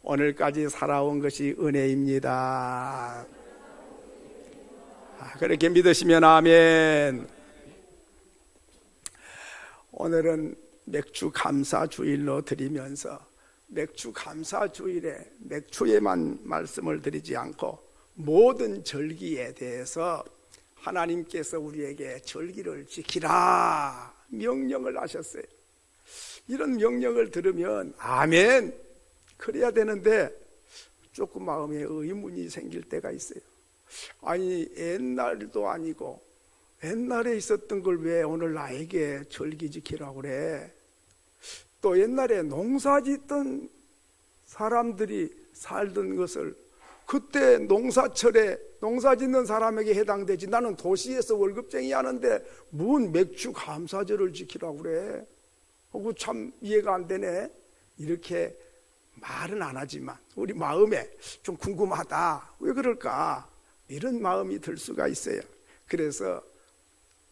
오늘까지 살아온 것이 은혜입니다. 그렇게 믿으시면 아멘. 오늘은 맥주 감사 주일로 드리면서 맥주 감사 주일에 맥주에만 말씀을 드리지 않고 모든 절기에 대해서 하나님께서 우리에게 절기를 지키라 명령을 하셨어요. 이런 명령을 들으면 아멘 그래야 되는데 조금 마음에 의문이 생길 때가 있어요. 아니 옛날도 아니고 옛날에 있었던 걸 왜 오늘 나에게 절기 지키라고 그래? 또 옛날에 농사 짓던 사람들이 살던 것을 그때 농사철에 농사 짓는 사람에게 해당되지, 나는 도시에서 월급쟁이 하는데 뭔 맥주 감사절을 지키라고 그래? 그거 참 이해가 안 되네. 이렇게 말은 안 하지만 우리 마음에 좀 궁금하다, 왜 그럴까, 이런 마음이 들 수가 있어요. 그래서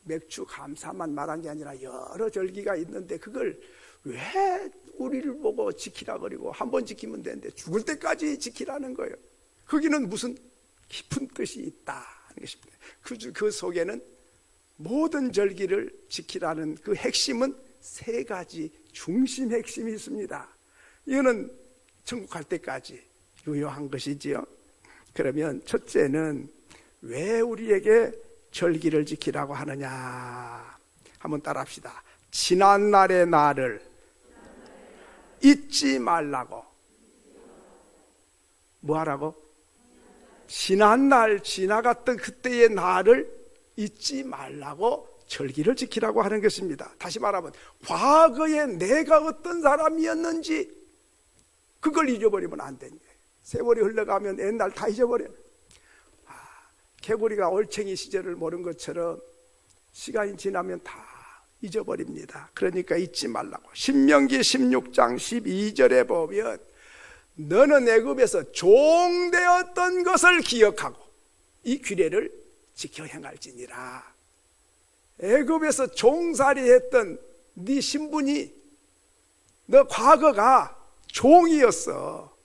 맥주 감사만 말한 게 아니라 여러 절기가 있는데 그걸 왜 우리를 보고 지키라 그러고 한 번 지키면 되는데 죽을 때까지 지키라는 거예요. 거기는 무슨 깊은 뜻이 있다는 것입니다. 그 속에는 모든 절기를 지키라는 그 핵심은 세 가지 중심 핵심이 있습니다. 이거는 천국 갈 때까지 유효한 것이지요. 그러면 첫째는 왜 우리에게 절기를 지키라고 하느냐, 한번 따라합시다. 지난날의 나를 잊지 말라고. 뭐 하라고? 지난날 지나갔던 그때의 나를 잊지 말라고 절기를 지키라고 하는 것입니다. 다시 말하면 과거에 내가 어떤 사람이었는지 그걸 잊어버리면 안 되는 거예요. 세월이 흘러가면 옛날 다 잊어버려요. 개구리가 올챙이 시절을 모른 것처럼 시간이 지나면 다 잊어버립니다. 그러니까 잊지 말라고. 신명기 16장 12절에 보면 너는 애굽에서 종되었던 것을 기억하고 이 규례를 지켜 행할지니라. 애굽에서 종살이했던 네 신분이, 너 과거가 종이었어.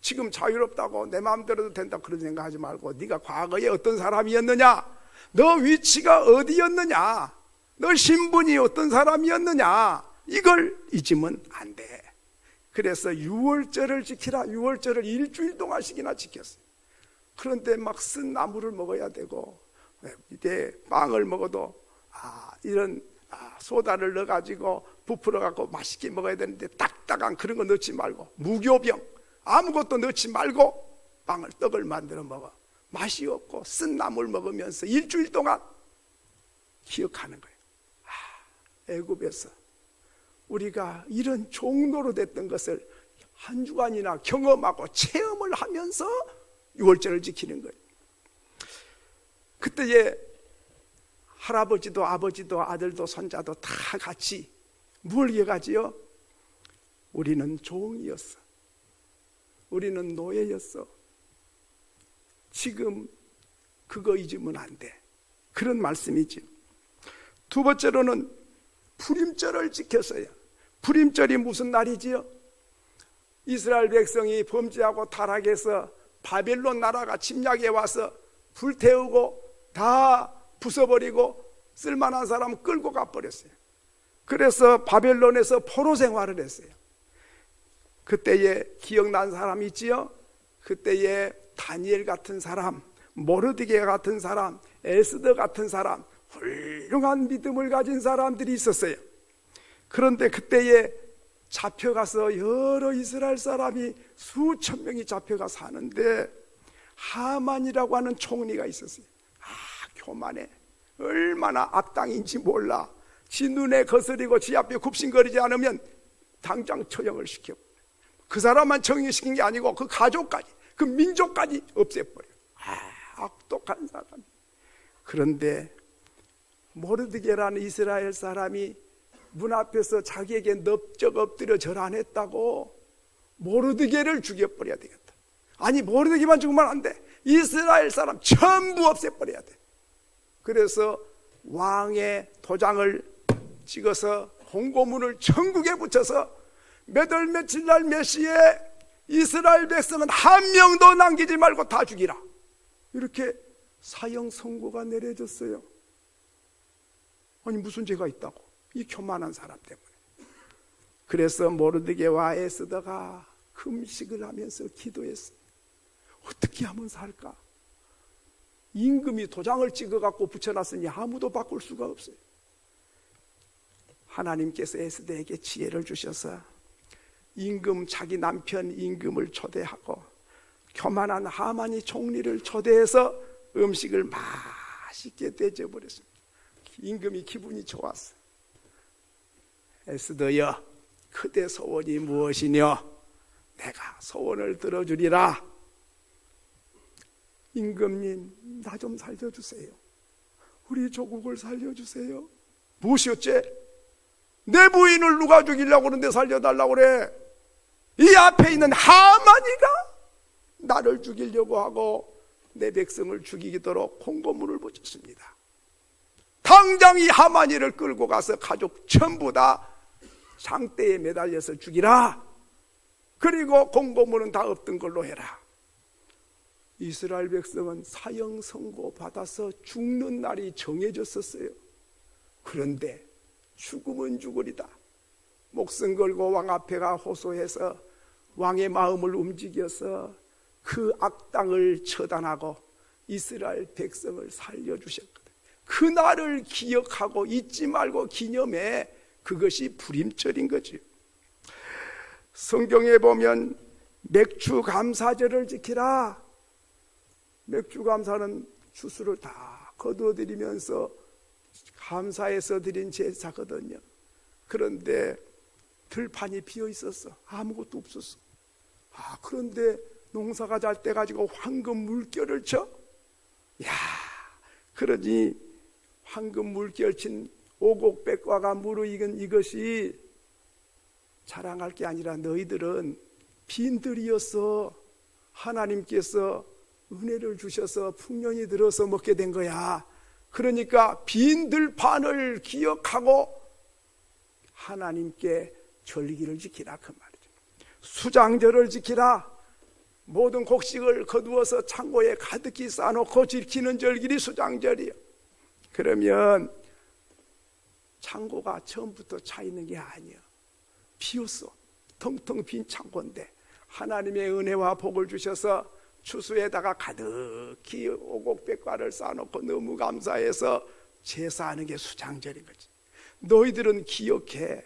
지금 자유롭다고 내 마음대로도 된다 그런 생각하지 말고 네가 과거에 어떤 사람이었느냐, 너 위치가 어디였느냐, 너 신분이 어떤 사람이었느냐, 이걸 잊으면 안 돼. 그래서 유월절을 지키라. 유월절을 일주일 동안씩이나 지켰어요. 그런데 막 쓴 나물을 먹어야 되고 이제 빵을 먹어도 이런 소다를 넣어가지고 부풀어갖고 맛있게 먹어야 되는데 딱딱한 그런 거 넣지 말고 무교병 아무것도 넣지 말고 빵을 떡을 만들어 먹어. 맛이 없고 쓴 나물 먹으면서 일주일 동안 기억하는 거예요. 애굽에서 우리가 이런 종로로 됐던 것을 한 주간이나 경험하고 체험을 하면서 유월절을 지키는 거예요. 그때에 할아버지도 아버지도 아들도 손자도 다 같이 뭘 이어가지요? 우리는 종이었어. 우리는 노예였어. 지금 그거 잊으면 안 돼. 그런 말씀이죠. 두 번째로는 불임절을 지켰어요. 불임절이 무슨 날이지요? 이스라엘 백성이 범죄하고 타락해서 바벨론 나라가 침략해 와서 불태우고 다 부숴버리고 쓸만한 사람 끌고 가버렸어요. 그래서 바벨론에서 포로 생활을 했어요. 그때에 기억난 사람 있지요? 그때에 다니엘 같은 사람, 모르드게 같은 사람, 에스더 같은 사람, 훌륭한 믿음을 가진 사람들이 있었어요. 그런데 그때에 잡혀가서 여러 이스라엘 사람이 수천 명이 잡혀가 사는데 하만이라고 하는 총리가 있었어요. 교만해. 얼마나 악당인지 몰라. 지 눈에 거스리고 지 앞에 굽신거리지 않으면 당장 처형을 시켜. 그 사람만 처형시킨 게 아니고 그 가족까지, 그 민족까지 없애버려. 악독한 사람. 그런데 모르드게라는 이스라엘 사람이 문 앞에서 자기에게 넙적 엎드려 절 안 했다고 모르드게를 죽여버려야 되겠다. 아니 모르드게만 죽으면 안 돼. 이스라엘 사람 전부 없애버려야 돼. 그래서 왕의 도장을 찍어서 홍고문을 천국에 붙여서 몇 월 며칠 날 몇 시에 이스라엘 백성은 한 명도 남기지 말고 다 죽이라. 이렇게 사형 선고가 내려졌어요. 아니 무슨 죄가 있다고? 이 교만한 사람 때문에. 그래서 모르드게와 에스더가 금식을 하면서 기도했어요. 어떻게 하면 살까? 임금이 도장을 찍어갖고 붙여놨으니 아무도 바꿀 수가 없어요. 하나님께서 에스더에게 지혜를 주셔서 임금, 자기 남편 임금을 초대하고 교만한 하만이 총리를 초대해서 음식을 맛있게 대접버렸습니다. 임금이 기분이 좋았어. 에스더여, 그대 소원이 무엇이뇨? 내가 소원을 들어주리라. 임금님, 나 좀 살려주세요. 우리 조국을 살려주세요. 무엇이었지? 내 부인을 누가 죽이려고 그러는데 살려달라고 그래. 이 앞에 있는 하만이가 나를 죽이려고 하고 내 백성을 죽이도록 공고문을 붙였습니다. 당장 이 하만이를 끌고 가서 가족 전부 다 장대에 매달려서 죽이라. 그리고 공고문은 다 없던 걸로 해라. 이스라엘 백성은 사형 선고 받아서 죽는 날이 정해졌었어요. 그런데 죽으면 죽으리다. 목숨 걸고 왕 앞에가 호소해서 왕의 마음을 움직여서 그 악당을 처단하고 이스라엘 백성을 살려주셨거든. 그날을 기억하고 잊지 말고 기념해. 그것이 부림절인 거지. 성경에 보면 맥주 감사절을 지키라. 맥주 감사는 주수를 다 거두어드리면서 감사해서 드린 제사거든요. 그런데 들판이 비어 있었어. 아무것도 없었어. 그런데 농사가 잘 때 가지고 황금 물결을 쳐. 그러니 황금 물결 친 오곡백과가 무르익은 이것이 자랑할 게 아니라 너희들은 빈들이었어. 하나님께서 은혜를 주셔서 풍년이 들어서 먹게 된 거야. 그러니까 빈 들판을 기억하고 하나님께 절기를 지키라 그 말이죠. 수장절을 지키라. 모든 곡식을 거두어서 창고에 가득히 쌓아놓고 지키는 절기이 수장절이에요. 그러면 창고가 처음부터 차 있는 게 아니에요. 비었어. 텅텅 빈 창고인데 하나님의 은혜와 복을 주셔서 추수에다가 가득히 오곡백과를 쌓아놓고 너무 감사해서 제사하는 게 수장절인 거지. 너희들은 기억해.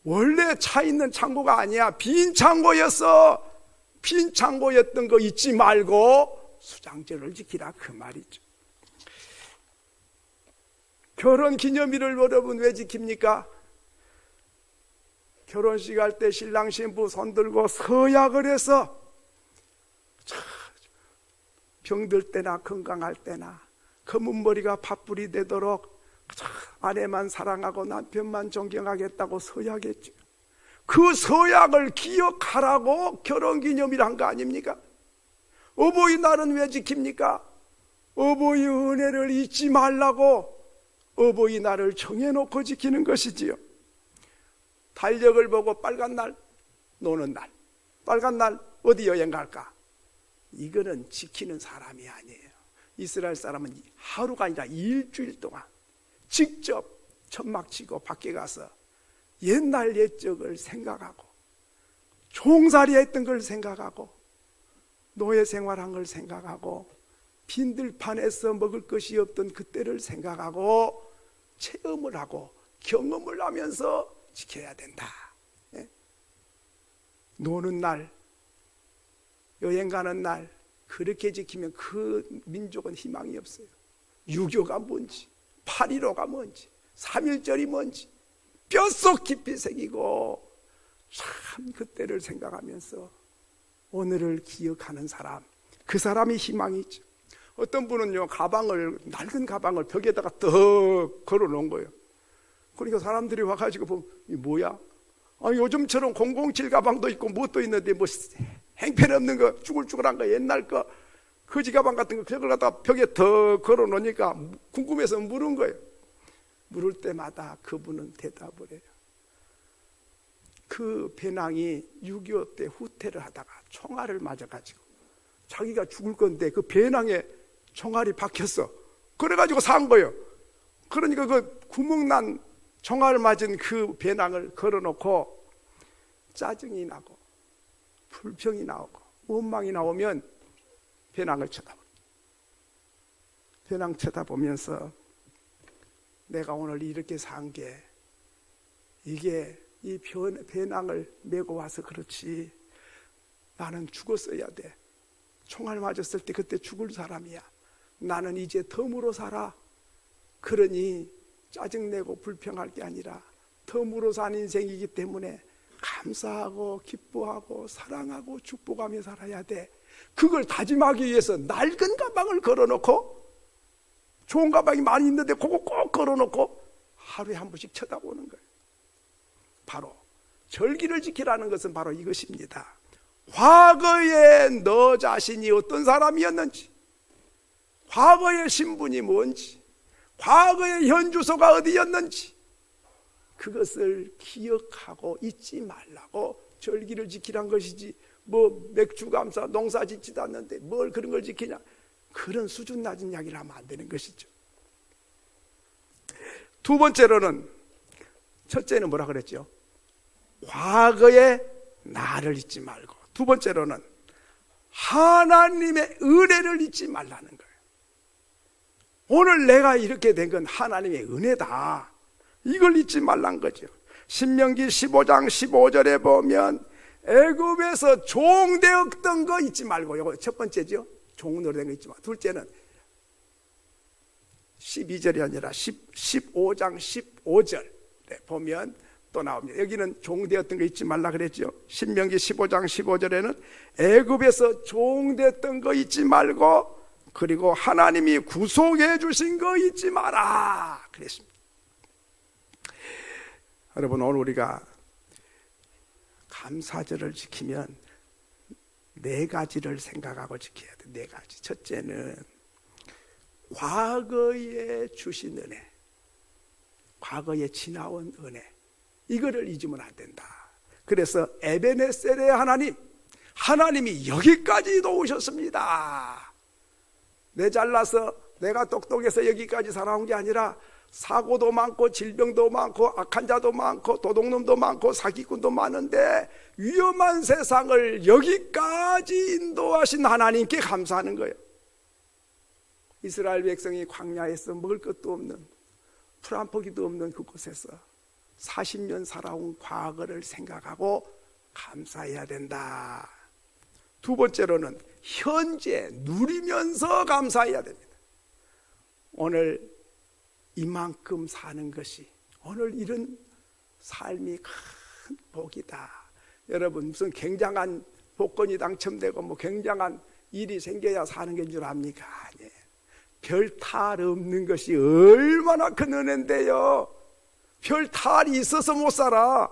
원래 차 있는 창고가 아니야. 빈 창고였어. 빈 창고였던 거 잊지 말고 수장절을 지키라 그 말이죠. 결혼기념일을 여러분 왜 지킵니까? 결혼식 할 때 신랑 신부 손들고 서약을 해서 병들 때나 건강할 때나 검은 머리가 팥불이 되도록 아내만 사랑하고 남편만 존경하겠다고 서약했죠. 그 서약을 기억하라고 결혼기념일 한 거 아닙니까? 어버이날은 왜 지킵니까? 어버이 은혜를 잊지 말라고 어버이날을 정해놓고 지키는 것이지요. 달력을 보고 빨간 날 노는 날, 빨간 날 어디 여행 갈까? 이거는 지키는 사람이 아니에요. 이스라엘 사람은 하루가 아니라 일주일 동안 직접 천막 치고 밖에 가서 옛날 옛적을 생각하고 종살이 했던 걸 생각하고 노예 생활한 걸 생각하고 빈들판에서 먹을 것이 없던 그때를 생각하고 체험을 하고 경험을 하면서 지켜야 된다. 노는 날, 여행 가는 날 그렇게 지키면 그 민족은 희망이 없어요. 유교가 뭔지 8.15가 뭔지 3.1절이 뭔지 뼛속 깊이 새기고 참 그때를 생각하면서 오늘을 기억하는 사람, 그 사람이 희망이 있죠. 어떤 분은요 낡은 가방을 벽에다가 떡 걸어놓은 거예요. 그러니까 사람들이 와가지고 보면 이 뭐야? 요즘처럼 007 가방도 있고 뭣도 있는데 뭐 행편없는 거 쭈글쭈글한 거 옛날 거 거지 가방 같은 거 그걸 갖다가 벽에 더 걸어놓으니까 궁금해서 물은 거예요. 물을 때마다 그분은 대답을 해요. 그 배낭이 6.25 때 후퇴를 하다가 총알을 맞아가지고 자기가 죽을 건데 그 배낭에 총알이 박혔어. 그래가지고 산 거예요. 그러니까 그 구멍난 총알 맞은 그 배낭을 걸어놓고 짜증이 나고 불평이 나오고 원망이 나오면 배낭을 쳐다봐. 배낭 쳐다보면서 내가 오늘 이렇게 산 게 이게 이 배낭을 메고 와서 그렇지 나는 죽었어야 돼. 총알 맞았을 때 그때 죽을 사람이야. 나는 이제 덤으로 살아. 그러니 짜증내고 불평할 게 아니라 덤으로 산 인생이기 때문에 감사하고 기뻐하고 사랑하고 축복하며 살아야 돼. 그걸 다짐하기 위해서 낡은 가방을 걸어놓고 좋은 가방이 많이 있는데 그거 꼭 걸어놓고 하루에 한 번씩 쳐다보는 거예요. 바로 절기를 지키라는 것은 바로 이것입니다. 과거에 너 자신이 어떤 사람이었는지, 과거의 신분이 뭔지, 과거의 현 주소가 어디였는지 그것을 기억하고 잊지 말라고 절기를 지키란 것이지, 뭐 맥주 감사 농사 짓지도 않는데 뭘 그런 걸 지키냐, 그런 수준 낮은 이야기를 하면 안 되는 것이죠. 두 번째로는, 첫째는 뭐라 그랬죠? 과거의 나를 잊지 말고, 두 번째로는 하나님의 은혜를 잊지 말라는 거예요. 오늘 내가 이렇게 된 건 하나님의 은혜다. 이걸 잊지 말란 거죠. 신명기 15장 15절에 보면 애굽에서 종되었던 거 잊지 말고, 이거 첫 번째죠. 종으로 된 거 잊지 말고. 둘째는 12절이 아니라 15장 15절에 보면 또 나옵니다. 여기는 종되었던 거 잊지 말라 그랬죠. 신명기 15장 15절에는 애굽에서 종되었던 거 잊지 말고, 그리고 하나님이 구속해 주신 거 잊지 마라 그랬습니다. 여러분, 오늘 우리가 감사절을 지키면 네 가지를 생각하고 지켜야 돼. 네 가지. 첫째는 과거에 주신 은혜, 과거에 지나온 은혜, 이거를 잊으면 안 된다. 그래서 에베네셀의 하나님, 하나님이 여기까지도 오셨습니다. 내 잘나서 내가 똑똑해서 여기까지 살아온 게 아니라 사고도 많고 질병도 많고 악한 자도 많고 도둑놈도 많고 사기꾼도 많은데 위험한 세상을 여기까지 인도하신 하나님께 감사하는 거예요. 이스라엘 백성이 광야에서 먹을 것도 없는, 풀 한 포기도 없는 그곳에서 40년 살아온 과거를 생각하고 감사해야 된다. 두 번째로는 현재 누리면서 감사해야 됩니다. 오늘 이만큼 사는 것이, 오늘 이런 삶이 큰 복이다. 여러분, 무슨 굉장한 복권이 당첨되고 뭐 굉장한 일이 생겨야 사는 게 줄 압니까? 아니에요. 별 탈 없는 것이 얼마나 큰 은혜인데요. 별 탈이 있어서 못 살아.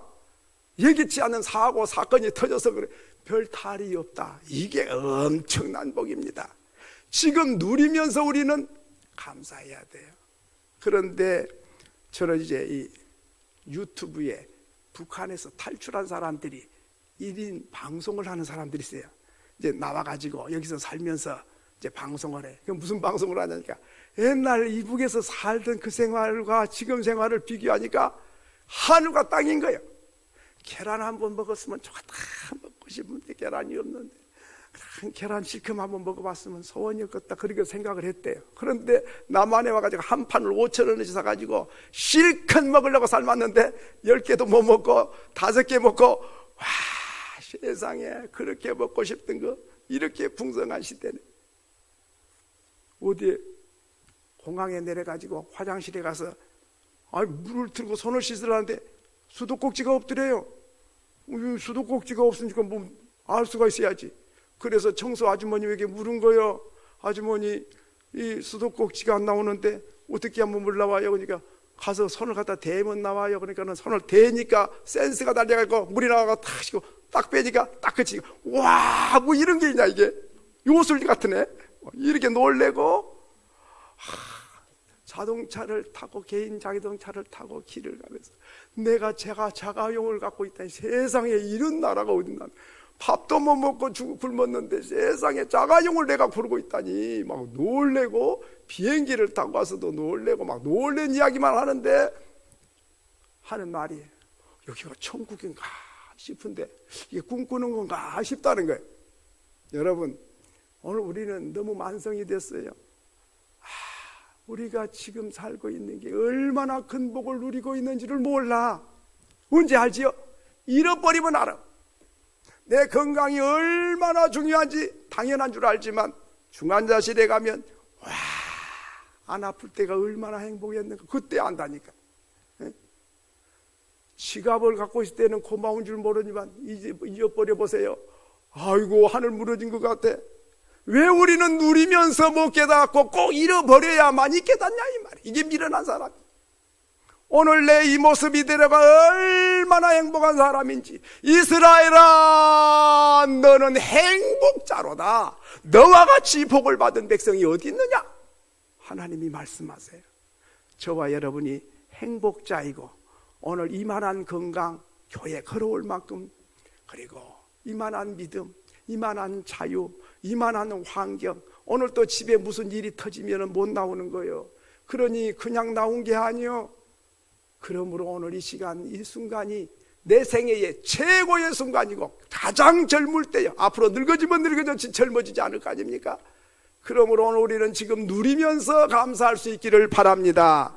예기치 않은 사고 사건이 터져서 그래. 별 탈이 없다. 이게 엄청난 복입니다. 지금 누리면서 우리는 감사해야 돼요. 그런데 저는 이제 이 유튜브에 북한에서 탈출한 사람들이 1인 방송을 하는 사람들이 있어요. 이제 나와가지고 여기서 살면서 이제 방송을 해. 그럼 무슨 방송을 하냐니까, 옛날 이북에서 살던 그 생활과 지금 생활을 비교하니까 하늘과 땅인 거예요. 계란 한번 먹었으면 좋겠다, 먹고 싶은데 계란이 없는데 계란 실컷 한번 먹어봤으면 소원이었겠다, 그렇게 생각을 했대요. 그런데 남한에 와가지고 한 판을 5,000원어치 사가지고 실컷 먹으려고 삶았는데 10개도 못 먹고 5개 먹고, 와, 세상에 그렇게 먹고 싶던 거, 이렇게 풍성한 시대네. 어디에 공항에 내려가지고 화장실에 가서 물을 들고 손을 씻으려는데 수도꼭지가 없더래요. 수도꼭지가 없으니까 뭐 알 수가 있어야지. 그래서 청소 아주머니에게 물은 거예요. 아주머니, 이 수도꼭지가 안 나오는데 어떻게 하면 물 나와요? 그러니까 가서 손을 갖다 대면 나와요. 그러니까 손을 대니까 센스가 달려가고 물이 나와서 탁 치고 딱 빼니까 딱 그치고, 와, 뭐 이런 게 있냐 이게. 요술 같으네. 이렇게 놀래고, 자동차를 타고 개인 자동차를 타고 길을 가면서 내가 자가용을 갖고 있다니 세상에 이런 나라가 어딨나. 밥도 못 먹고 굶었는데 세상에 자가용을 내가 부르고 있다니 막 놀래고, 비행기를 타고 와서도 놀래고 막 놀란 이야기만 하는데 하는 말이 여기가 천국인가 싶은데 이게 꿈꾸는 건가 싶다는 거예요. 여러분, 오늘 우리는 너무 만성이 됐어요. 우리가 지금 살고 있는 게 얼마나 큰 복을 누리고 있는지를 몰라. 언제 알지요? 잃어버리면 알아. 내 건강이 얼마나 중요한지 당연한 줄 알지만 중환자실에 가면 안 아플 때가 얼마나 행복했는가 그때 안다니까. 지갑을 갖고 있을 때는 고마운 줄 모르지만 잊어버려 보세요. 아이고, 하늘 무너진 것 같아. 왜 우리는 누리면서 못 깨닫고 꼭 잃어버려야만이 깨닫냐 이 말이야. 이게 미련한 사람. 오늘 내 이 모습이 되려가 얼마나 행복한 사람인지. 이스라엘아, 너는 행복자로다. 너와 같이 복을 받은 백성이 어디 있느냐? 하나님이 말씀하세요. 저와 여러분이 행복자이고 오늘 이만한 건강, 교회 걸어올 만큼, 그리고 이만한 믿음, 이만한 자유, 이만한 환경, 오늘 또 집에 무슨 일이 터지면 못 나오는 거예요. 그러니 그냥 나온 게 아니요. 그러므로 오늘 이 시간, 이 순간이 내 생애의 최고의 순간이고 가장 젊을 때요. 앞으로 늙어지면 늙어졌지 젊어지지 않을 거 아닙니까? 그러므로 오늘 우리는 지금 누리면서 감사할 수 있기를 바랍니다.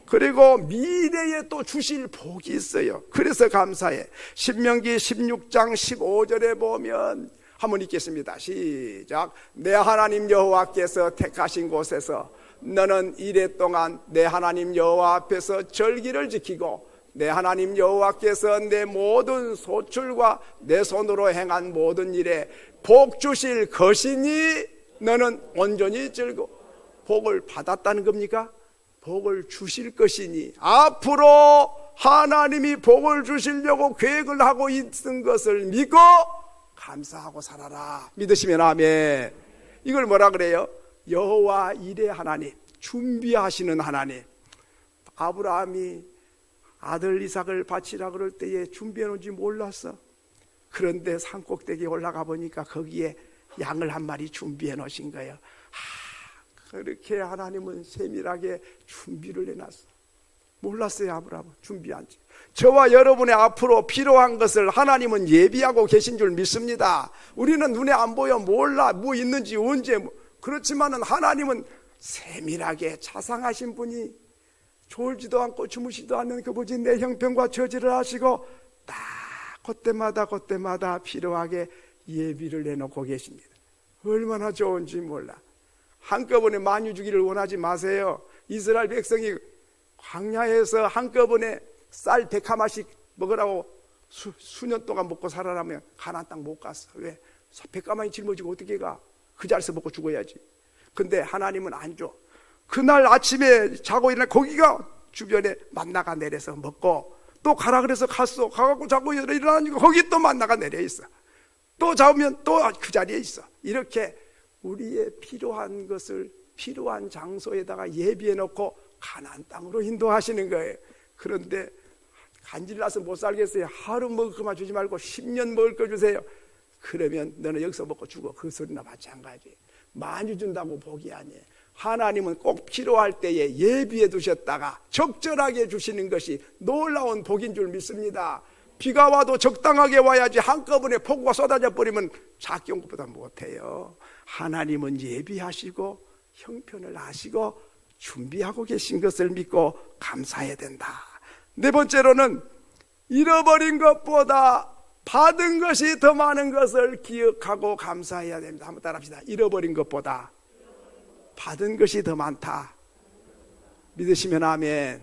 그리고 미래에 또 주실 복이 있어요. 그래서 감사해. 신명기 16장 15절에 보면 한번 읽겠습니다. 시작. 내 하나님 여호와께서 택하신 곳에서 너는 이래 동안 내 하나님 여호와 앞에서 절기를 지키고 내 하나님 여호와께서 내 모든 소출과 내 손으로 행한 모든 일에 복 주실 것이니 너는 온전히 즐거워. 복을 받았다는 겁니까? 복을 주실 것이니, 앞으로 하나님이 복을 주시려고 계획을 하고 있는 것을 믿고 감사하고 살아라. 믿으시면 아멘. 이걸 뭐라 그래요? 여호와 이레 하나님, 준비하시는 하나님. 아브라함이 아들 이삭을 바치라 그럴 때에 준비해 놓은지 몰랐어. 그런데 산꼭대기에 올라가 보니까 거기에 양을 한 마리 준비해 놓으신 거예요. 그렇게 하나님은 세밀하게 준비를 해놨어. 몰랐어요, 아브라함은 준비한지. 저와 여러분의 앞으로 필요한 것을 하나님은 예비하고 계신 줄 믿습니다. 우리는 눈에 안 보여, 몰라, 뭐 있는지 언제. 그렇지만은 하나님은 세밀하게 자상하신 분이, 졸지도 않고 주무시도 않는 그분이 내 형편과 처지를 하시고 딱 그때마다 필요하게 예비를 해놓고 계십니다. 얼마나 좋은지 몰라. 한꺼번에 많이 주기를 원하지 마세요. 이스라엘 백성이 광야에서 한꺼번에 쌀 100가마씩 먹으라고 수년 동안 먹고 살아라면 가나안 땅 못 갔어. 왜? 100가마니 짊어지고 어떻게 가? 그 자리에서 먹고 죽어야지. 근데 하나님은 안 줘. 그날 아침에 자고 일어나 거기가 주변에 만나가 내려서 먹고, 또 가라 그래서 갔어. 가갖고 자고 일어나니까 거기 또 만나가 내려 있어. 또 잡으면 또 그 자리에 있어. 이렇게 우리의 필요한 것을 필요한 장소에다가 예비해 놓고 가나안 땅으로 인도하시는 거예요. 그런데 간질나서 못 살겠어요. 하루 먹을 것만 주지 말고 10년 먹을 거 주세요. 그러면 너는 여기서 먹고 죽어. 그 소리나 마찬가지. 많이 준다고 복이 아니에요. 하나님은 꼭 필요할 때에 예비해 두셨다가 적절하게 주시는 것이 놀라운 복인 줄 믿습니다. 비가 와도 적당하게 와야지 한꺼번에 폭우가 쏟아져 버리면 작게 온 것보다 못해요. 하나님은 예비하시고 형편을 아시고 준비하고 계신 것을 믿고 감사해야 된다. 네 번째로는 잃어버린 것보다 받은 것이 더 많은 것을 기억하고 감사해야 됩니다. 한번 따라합시다. 잃어버린 것보다 받은 것이 더 많다. 믿으시면 아멘.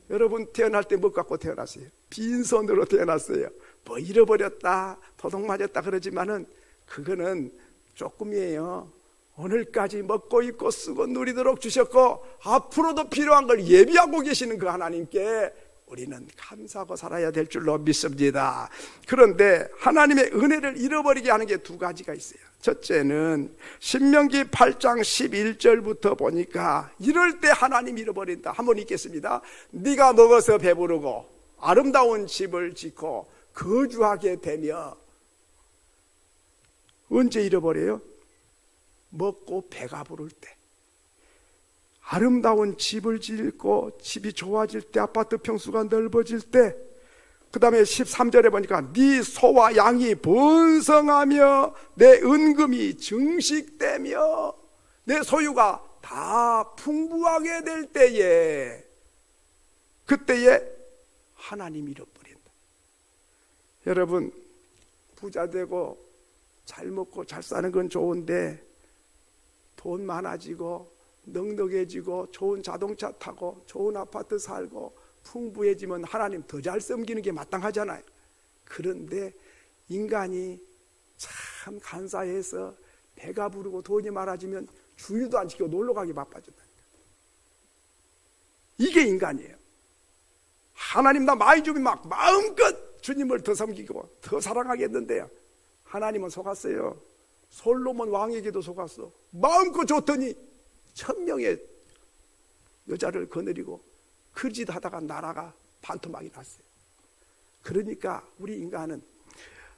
여러분 태어날 때 뭐 갖고 태어났어요? 빈손으로 태어났어요. 뭐 잃어버렸다, 도둑 맞았다 그러지만은 그거는 조금이에요. 오늘까지 먹고 입고 쓰고 누리도록 주셨고 앞으로도 필요한 걸 예비하고 계시는 그 하나님께 우리는 감사하고 살아야 될 줄로 믿습니다. 그런데 하나님의 은혜를 잃어버리게 하는 게 두 가지가 있어요. 첫째는 신명기 8장 11절부터 보니까 이럴 때 하나님 잃어버린다. 한번 읽겠습니다. 네가 먹어서 배부르고 아름다운 집을 짓고 거주하게 되며, 언제 잃어버려요? 먹고 배가 부를 때, 아름다운 집을 짓고 집이 좋아질 때, 아파트 평수가 넓어질 때, 그 다음에 13절에 보니까 네 소와 양이 번성하며 내 은금이 증식되며 내 소유가 다 풍부하게 될 때에, 그때에 하나님 잃어버린다. 여러분, 부자 되고 잘 먹고 잘 사는 건 좋은데 돈 많아지고 넉넉해지고 좋은 자동차 타고 좋은 아파트 살고 풍부해지면 하나님 더 잘 섬기는 게 마땅하잖아요. 그런데 인간이 참 간사해서 배가 부르고 돈이 많아지면 주유도 안 시키고 놀러가기 바빠졌다니까. 이게 인간이에요. 하나님 나 많이 주면 막 마음껏 주님을 더 섬기고 더 사랑하겠는데요, 하나님은 속았어요. 솔로몬 왕에게도 속았어. 마음껏 줬더니 1000명의 여자를 거느리고 그 짓 하다가 나라가 반토막이 났어요. 그러니까 우리 인간은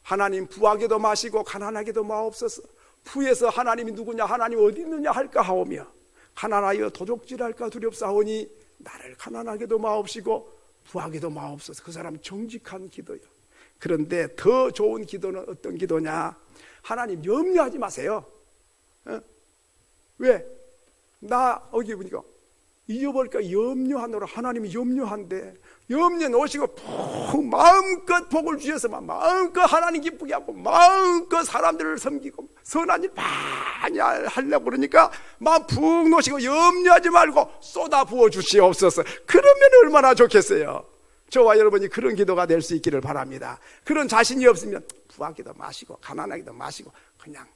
하나님 부하게도 마시고 가난하게도 마옵소서. 부에서 하나님이 누구냐, 하나님 어디 있느냐 할까 하오며, 가난하여 도적질할까 두렵사오니 나를 가난하게도 마옵시고 부하게도 마옵소서. 그 사람 정직한 기도요. 그런데 더 좋은 기도는 어떤 기도냐? 하나님 염려하지 마세요. 왜? 나 여기 보니까 잊어버릴까 염려하노라. 하나님이 염려한데, 염려 놓으시고 푹 마음껏 복을 주셔서만 마음껏 하나님 기쁘게 하고 마음껏 사람들을 섬기고 선한 일 많이 하려고 그러니까 마음 푹 놓으시고 염려하지 말고 쏟아 부어 주시옵소서. 그러면 얼마나 좋겠어요. 저와 여러분이 그런 기도가 될 수 있기를 바랍니다. 그런 자신이 없으면 부하기도 마시고 가난하기도 마시고 그냥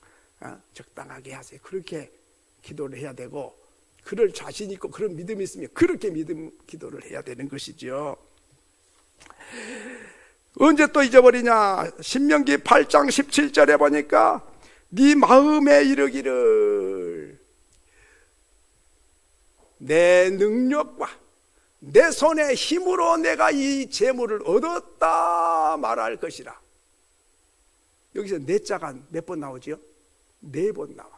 적당하게 하세요. 그렇게 기도를 해야 되고, 그럴 자신 있고 그런 믿음이 있으면 그렇게 믿음 기도를 해야 되는 것이죠. 언제 또 잊어버리냐? 신명기 8장 17절에 보니까 네 마음에 이르기를 내 능력과 내 손의 힘으로 내가 이 재물을 얻었다 말할 것이라. 여기서 내 자가 몇 번 나오지요? 4번 나와.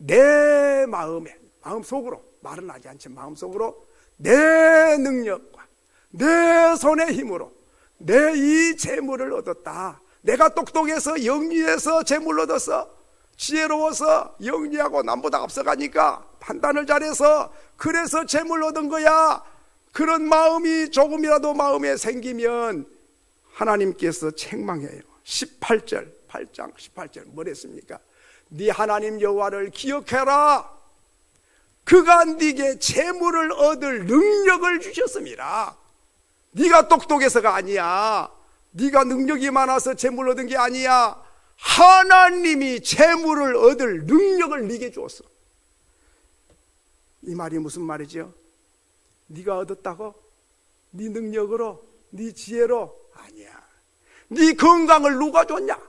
내 마음에, 마음속으로, 말은 하지 않지만 마음속으로 내 능력과 내 손의 힘으로 내 이 재물을 얻었다. 내가 똑똑해서 영리해서 재물을 얻어서 지혜로워서 영리하고 남보다 앞서가니까 판단을 잘해서 그래서 재물을 얻은 거야. 그런 마음이 조금이라도 마음에 생기면 하나님께서 책망해요. 18절, 8장 18절 뭐랬습니까? 네 하나님 여호와를 기억해라. 그가 네게 재물을 얻을 능력을 주셨습니다. 네가 똑똑해서가 아니야. 네가 능력이 많아서 재물을 얻은 게 아니야. 하나님이 재물을 얻을 능력을 네게 주었어. 이 말이 무슨 말이죠? 네가 얻었다고? 네 능력으로? 네 지혜로? 아니야. 네 건강을 누가 줬냐?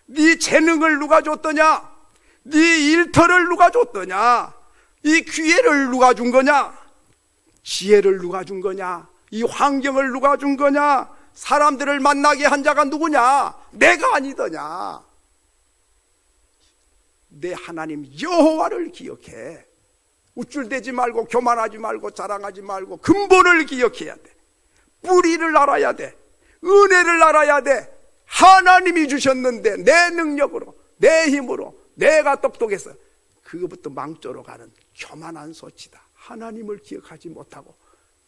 네 재능을 누가 줬더냐? 네 일터를 누가 줬더냐? 이 기회를 누가 준 거냐? 지혜를 누가 준 거냐? 이 환경을 누가 준 거냐? 사람들을 만나게 한 자가 누구냐? 내가 아니더냐? 내 하나님 여호와를 기억해. 우쭐대지 말고 교만하지 말고 자랑하지 말고 근본을 기억해야 돼. 뿌리를 알아야 돼. 은혜를 알아야 돼. 하나님이 주셨는데 내 능력으로, 내 힘으로, 내가 똑똑해서 그것부터 망조로 가는 교만한 소치다. 하나님을 기억하지 못하고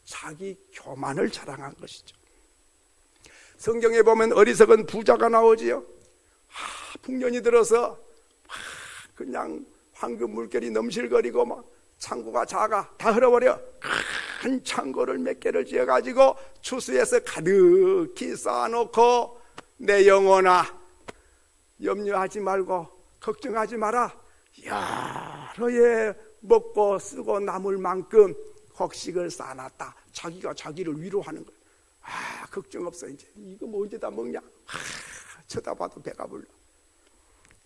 자기 교만을 자랑한 것이죠. 성경에 보면 어리석은 부자가 나오지요. 풍년이 들어서 그냥 황금 물결이 넘실거리고 막 창고가 작아 다 흘러버려. 큰 창고를 몇 개를 지어가지고 추수해서 가득히 쌓아놓고 내 영혼아 염려하지 말고 걱정하지 마라. 여러 해 먹고 쓰고 남을 만큼 곡식을 쌓아놨다. 자기가 자기를 위로하는 거예요. 걱정 없어. 이제 이거 뭐 언제 다 먹냐? 쳐다봐도 배가 불러.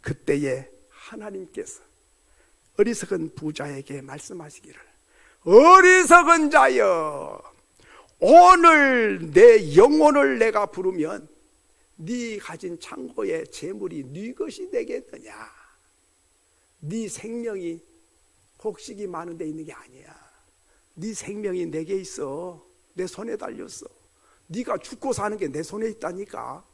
그때에 하나님께서 어리석은 부자에게 말씀하시기를, 어리석은 자여, 오늘 내 영혼을 내가 부르면 네 가진 창고의 재물이 네 것이 되겠느냐? 네 생명이 곡식이 많은 데 있는 게 아니야. 네 생명이 내게 있어. 내 손에 달렸어. 네가 죽고 사는 게 내 손에 있다니까.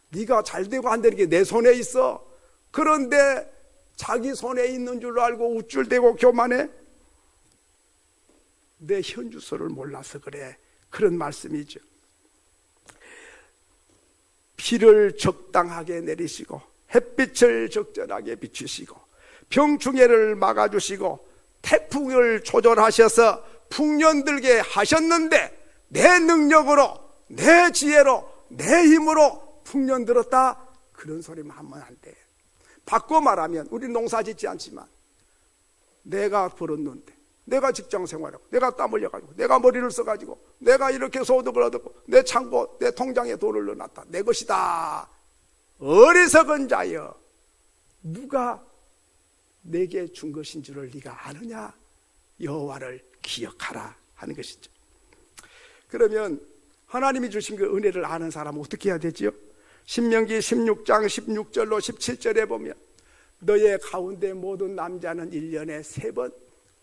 네가 잘되고 안 되는 게 내 손에 있어. 그런데 자기 손에 있는 줄 알고 우쭐대고 교만해? 내 현주소를 몰라서 그래. 그런 말씀이죠. 비를 적당하게 내리시고 햇빛을 적절하게 비추시고 병충해를 막아주시고 태풍을 조절하셔서 풍년 들게 하셨는데, 내 능력으로, 내 지혜로, 내 힘으로 풍년 들었다, 그런 소리만 하면 안 돼. 바꿔 말하면, 우리 농사 짓지 않지만 내가 벌었는데, 내가 직장 생활하고, 내가 땀 흘려가지고, 내가 머리를 써가지고, 내가 이렇게 소득을 얻었고, 내 창고, 내 통장에 돈을 넣어놨다, 내 것이다. 어리석은 자여, 누가 내게 준 것인 줄을 네가 아느냐? 여호와를 기억하라 하는 것이죠. 그러면 하나님이 주신 그 은혜를 아는 사람은 어떻게 해야 되지요? 신명기 16장 16절로 17절에 보면, 너의 가운데 모든 남자는 1년에 3번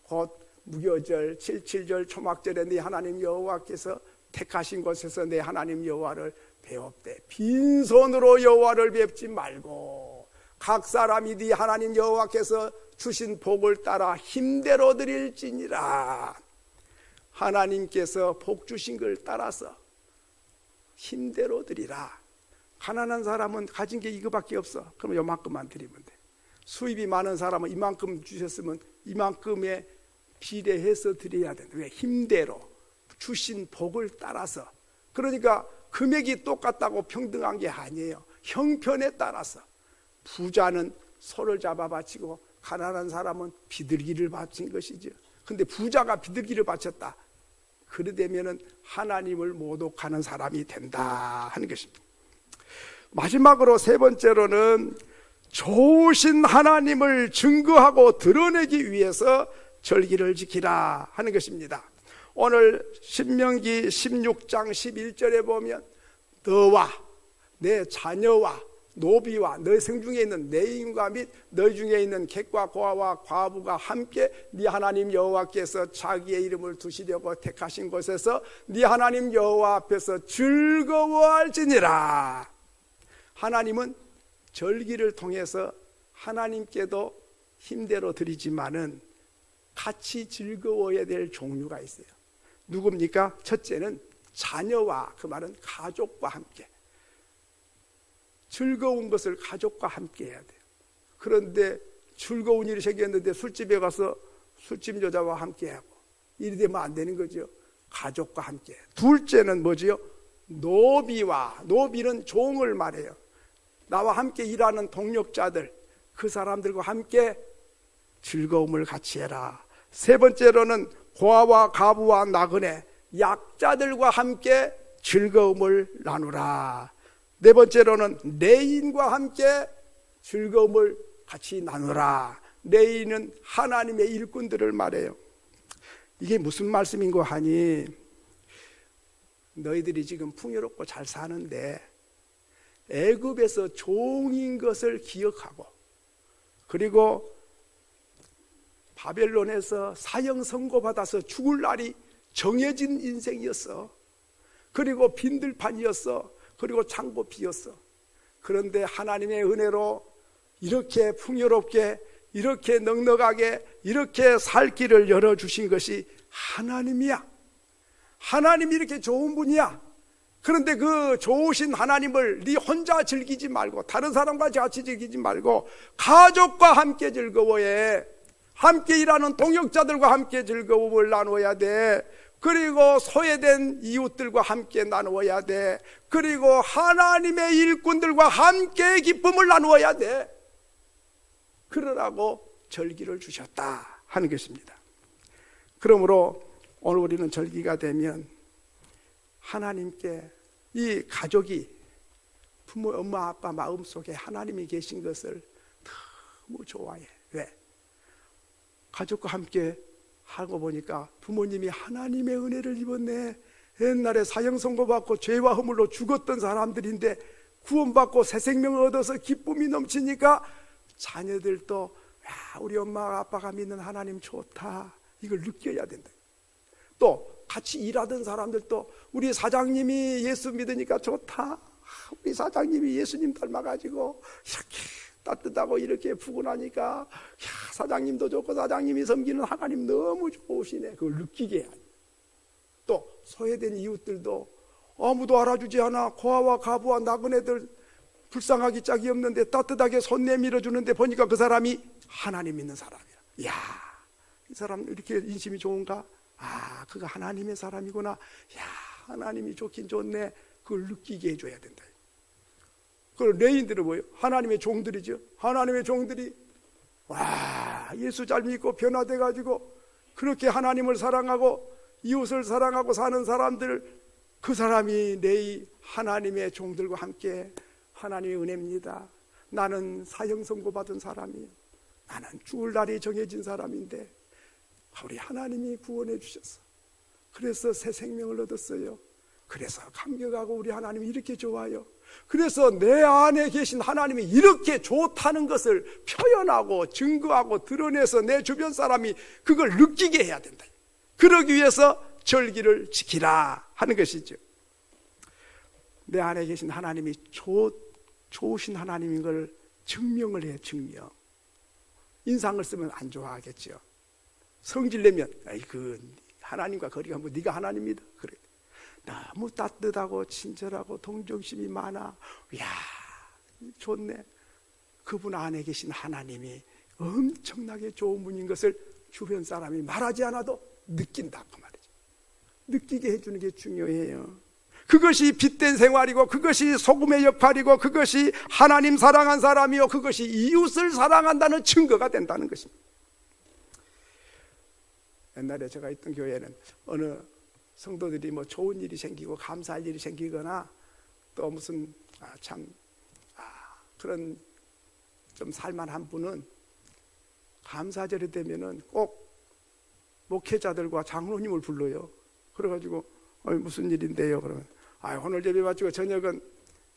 곧 무교절, 77절, 초막절에 네 하나님 여호와께서 택하신 곳에서 내 하나님 여호와를 배웁되, 빈손으로 여호와를 뵙지 말고 각 사람이 네 하나님 여호와께서 주신 복을 따라 힘대로 드릴지니라. 하나님께서 복 주신 걸 따라서 힘대로 드리라. 가난한 사람은 가진 게 이거밖에 없어. 그럼 요만큼만 드리면 돼. 수입이 많은 사람은 이만큼 주셨으면 이만큼에 비례해서 드려야 된다. 왜? 힘대로 주신 복을 따라서. 그러니까 금액이 똑같다고 평등한 게 아니에요. 형편에 따라서. 부자는 소를 잡아 바치고 가난한 사람은 비둘기를 바친 것이죠. 근데 부자가 비둘기를 바쳤다, 그러되면은 하나님을 모독하는 사람이 된다 하는 것입니다. 마지막으로 세 번째로는 좋으신 하나님을 증거하고 드러내기 위해서 절기를 지키라 하는 것입니다. 오늘 신명기 16장 11절에 보면, 너와 내 자녀와 노비와 너희 성중에 있는 내인과 및 너희 중에 있는 객과 고아와 과부가 함께 네 하나님 여호와께서 자기의 이름을 두시려고 택하신 곳에서 네 하나님 여호와 앞에서 즐거워할지니라. 하나님은 절기를 통해서 하나님께도 힘대로 드리지만은 같이 즐거워야 될 종류가 있어요. 누굽니까? 첫째는 자녀와, 그 말은 가족과 함께. 즐거운 것을 가족과 함께 해야 돼요. 그런데 즐거운 일이 생겼는데 술집에 가서 술집 여자와 함께 하고, 이리 되면 안 되는 거죠. 가족과 함께. 둘째는 뭐지요? 노비와, 노비는 종을 말해요. 나와 함께 일하는 동력자들, 그 사람들과 함께 즐거움을 같이 해라. 세 번째로는 고아와 가부와 나그네, 약자들과 함께 즐거움을 나누라. 네 번째로는 레인과 함께 즐거움을 같이 나누라. 레인은 하나님의 일꾼들을 말해요. 이게 무슨 말씀인고 하니, 너희들이 지금 풍요롭고 잘 사는데 애굽에서 종인 것을 기억하고, 그리고 바벨론에서 사형 선고받아서 죽을 날이 정해진 인생이었어. 그리고 빈들판이었어. 그리고 창고 비었어. 그런데 하나님의 은혜로 이렇게 풍요롭게, 이렇게 넉넉하게, 이렇게 살 길을 열어주신 것이 하나님이야. 하나님이 이렇게 좋은 분이야. 그런데 그 좋으신 하나님을 네 혼자 즐기지 말고, 다른 사람과 같이 즐기지 말고 가족과 함께 즐거워해. 함께 일하는 동역자들과 함께 즐거움을 나누어야 돼. 그리고 소외된 이웃들과 함께 나누어야 돼. 그리고 하나님의 일꾼들과 함께 기쁨을 나누어야 돼. 그러라고 절기를 주셨다 하는 것입니다. 그러므로 오늘 우리는 절기가 되면 하나님께 이 가족이 부모, 엄마, 아빠 마음속에 하나님이 계신 것을 너무 좋아해. 왜? 가족과 함께 하고 보니까 부모님이 하나님의 은혜를 입었네. 옛날에 사형 선고받고 죄와 허물로 죽었던 사람들인데 구원받고 새 생명을 얻어서 기쁨이 넘치니까 자녀들도 야, 우리 엄마 아빠가 믿는 하나님 좋다, 이걸 느껴야 된다. 또 같이 일하던 사람들도 우리 사장님이 예수 믿으니까 좋다, 우리 사장님이 예수님 닮아가지고 이렇게 따뜻하고 이렇게 푸근하니까 야, 사장님도 좋고 사장님이 섬기는 하나님 너무 좋으시네, 그걸 느끼게 해야 돼. 또 소외된 이웃들도 아무도 알아주지 않아 고아와 가부와 나그네들 불쌍하기 짝이 없는데 따뜻하게 손 내밀어 주는데 보니까 그 사람이 하나님 믿는 사람이야. 이야, 이 사람 이렇게 인심이 좋은가? 아, 그가 하나님의 사람이구나. 야, 하나님이 좋긴 좋네. 그걸 느끼게 해줘야 된다. 그 레인들은 뭐예요? 하나님의 종들이죠. 하나님의 종들이 와, 예수 잘 믿고 변화돼 가지고 그렇게 하나님을 사랑하고 이웃을 사랑하고 사는 사람들, 그 사람이 내 하나님의 종들과 함께 하나님의 은혜입니다. 나는 사형 선고받은 사람이에요. 나는 죽을 날이 정해진 사람인데 우리 하나님이 구원해 주셨어. 그래서 새 생명을 얻었어요. 그래서 감격하고 우리 하나님이 이렇게 좋아요. 그래서 내 안에 계신 하나님이 이렇게 좋다는 것을 표현하고 증거하고 드러내서 내 주변 사람이 그걸 느끼게 해야 된다. 그러기 위해서 절기를 지키라 하는 것이죠. 내 안에 계신 하나님이 좋으신 하나님인 걸 증명을 해요. 증명. 인상을 쓰면 안 좋아하겠죠. 성질 내면 그 하나님과 거리가 뭐 네가 하나님이다 그래. 너무 따뜻하고 친절하고 동정심이 많아. 이야, 좋네. 그분 안에 계신 하나님이 엄청나게 좋은 분인 것을 주변 사람이 말하지 않아도 느낀다 그 말이죠. 느끼게 해주는 게 중요해요. 그것이 빛된 생활이고, 그것이 소금의 역할이고, 그것이 하나님 사랑한 사람이요, 그것이 이웃을 사랑한다는 증거가 된다는 것입니다. 옛날에 제가 있던 교회는 어느 성도들이 뭐 좋은 일이 생기고 감사할 일이 생기거나 또 무슨 그런 좀 살만한 분은 감사절이 되면은 꼭 목회자들과 장로님을 불러요. 그래가지고 무슨 일인데요? 그러면 오늘 예배 마치고 저녁은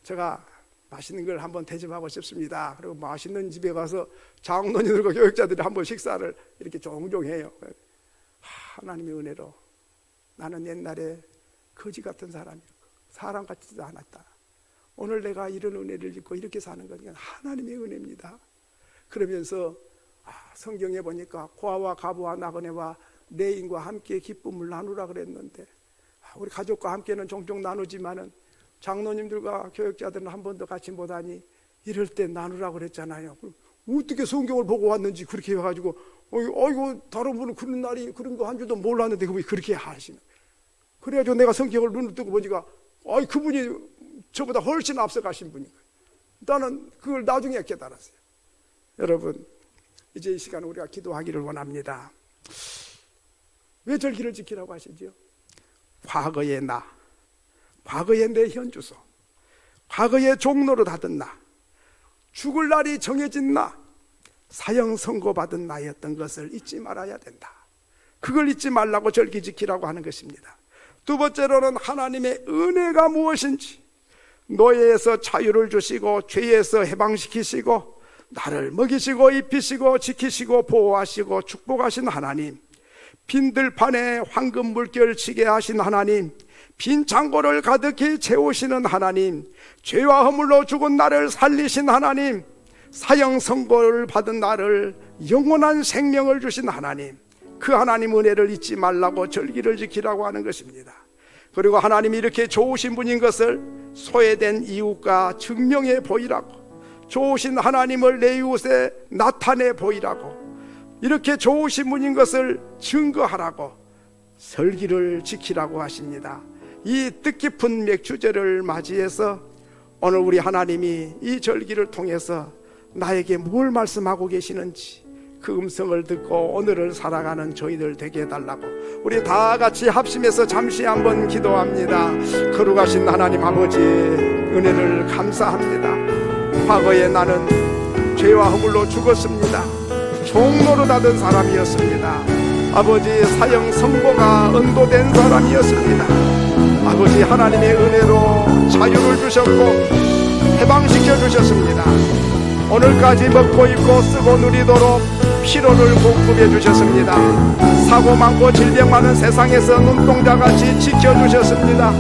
제가 맛있는 걸 한번 대접하고 싶습니다. 그리고 맛있는 집에 가서 장로님들과 교육자들이 한번 식사를 이렇게 종종 해요. 하나님의 은혜로 나는 옛날에 거지 같은 사람이었고 사람 같지도 않았다. 오늘 내가 이런 은혜를 입고 이렇게 사는 건 하나님의 은혜입니다. 그러면서 성경에 보니까 고아와 가부와 나그네와 내인과 함께 기쁨을 나누라 그랬는데 우리 가족과 함께는 종종 나누지만은 장로님들과 교육자들은 한 번도 같이 못하니 이럴 때 나누라고 그랬잖아요. 어떻게 성경을 보고 왔는지 그렇게 해가지고 이거 다른 분은 그런 날이 그런 거 한 줄도 몰랐는데 왜 그렇게 하시나. 그래가지고 내가 성경을 눈을 뜨고 보니까 그분이 저보다 훨씬 앞서가신 분이니까 나는 그걸 나중에 깨달았어요. 여러분, 이제 이 시간 우리가 기도하기를 원합니다. 왜 절기를 지키라고 하시죠? 과거의 나, 과거의 내 현주소, 과거의 종로를 하던 나, 죽을 날이 정해진 나, 사형 선고받은 나였던 것을 잊지 말아야 된다. 그걸 잊지 말라고 절기 지키라고 하는 것입니다. 두 번째로는 하나님의 은혜가 무엇인지, 노예에서 자유를 주시고 죄에서 해방시키시고 나를 먹이시고 입히시고 지키시고 보호하시고 축복하신 하나님, 빈 들판에 황금 물결 치게 하신 하나님, 빈 창고를 가득히 채우시는 하나님, 죄와 허물로 죽은 나를 살리신 하나님, 사형 선고를 받은 나를 영원한 생명을 주신 하나님, 그 하나님 은혜를 잊지 말라고 절기를 지키라고 하는 것입니다. 그리고 하나님이 이렇게 좋으신 분인 것을 소외된 이웃과 증명해 보이라고, 좋으신 하나님을 내 이웃에 나타내 보이라고, 이렇게 좋으신 분인 것을 증거하라고 절기를 지키라고 하십니다. 이 뜻깊은 맥주제를 맞이해서 오늘 우리 하나님이 이 절기를 통해서 나에게 뭘 말씀하고 계시는지 그 음성을 듣고 오늘을 살아가는 저희들 되게 해달라고 우리 다 같이 합심해서 잠시 한번 기도합니다. 거룩하신 하나님 아버지, 은혜를 감사합니다. 과거에 나는 죄와 허물로 죽었습니다. 종노릇하던 사람이었습니다. 아버지, 사형 선고가 언도된 사람이었습니다. 아버지, 하나님의 은혜로 자유를 주셨고 해방시켜 주셨습니다. 오늘까지 먹고 입고 쓰고 누리도록 피로를 공급해 주셨습니다. 사고 많고 질병 많은 세상에서 눈동자같이 지켜주셨습니다.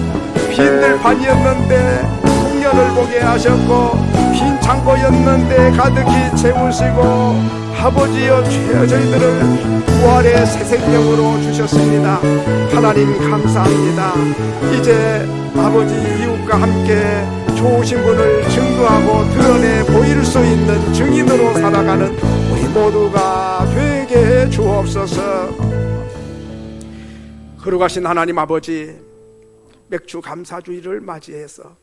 빈들 판이었는데 풍년을 보게 하셨고 빈 창고였는데 가득히 채우시고 아버지여, 저희들을 부활의 새 생명으로 주셨습니다. 하나님 감사합니다. 이제 아버지, 이웃과 함께 좋으신 분을 증거하고 드러내 보일 수 있는 증인으로 살아가는 우리 모두가 되게 해 주옵소서. 거룩하신 하나님 아버지, 맥주 감사주의를 맞이해서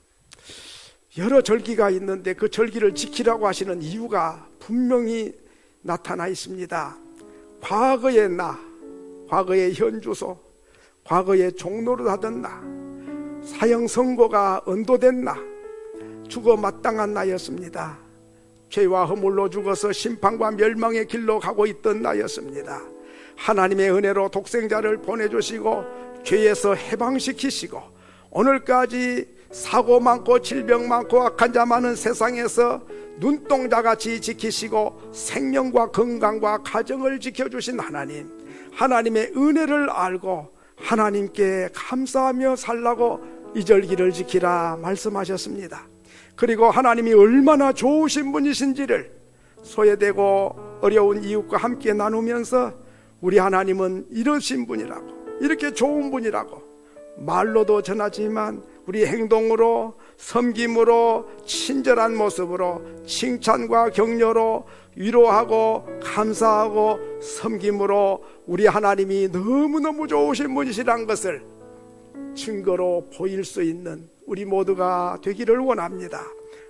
여러 절기가 있는데 그 절기를 지키라고 하시는 이유가 분명히 나타나 있습니다. 과거의 나, 과거의 현주소, 과거의 종로를 하던 나, 사형 선고가 언도된 나, 죽어 마땅한 나였습니다. 죄와 허물로 죽어서 심판과 멸망의 길로 가고 있던 나였습니다. 하나님의 은혜로 독생자를 보내주시고 죄에서 해방시키시고 오늘까지 사고 많고 질병 많고 악한 자 많은 세상에서 눈동자같이 지키시고 생명과 건강과 가정을 지켜주신 하나님, 하나님의 은혜를 알고 하나님께 감사하며 살라고 이 절기를 지키라 말씀하셨습니다. 그리고 하나님이 얼마나 좋으신 분이신지를 소외되고 어려운 이웃과 함께 나누면서 우리 하나님은 이러신 분이라고, 이렇게 좋은 분이라고 말로도 전하지만 우리 행동으로, 섬김으로, 친절한 모습으로, 칭찬과 격려로, 위로하고 감사하고 섬김으로 우리 하나님이 너무너무 좋으신 분이시란 것을 증거로 보일 수 있는 우리 모두가 되기를 원합니다.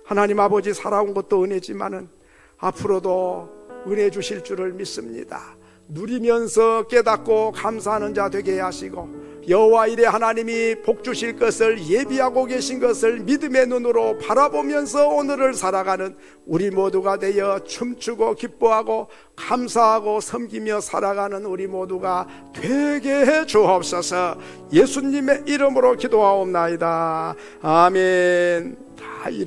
하나님 아버지, 살아온 것도 은혜지만은 앞으로도 은혜 주실 줄을 믿습니다. 누리면서 깨닫고 감사하는 자 되게 하시고 여호와 이레 하나님이 복 주실 것을 예비하고 계신 것을 믿음의 눈으로 바라보면서 오늘을 살아가는 우리 모두가 되어 춤추고 기뻐하고 감사하고 섬기며 살아가는 우리 모두가 되게 해 주옵소서. 예수님의 이름으로 기도하옵나이다. 아멘. 다 이름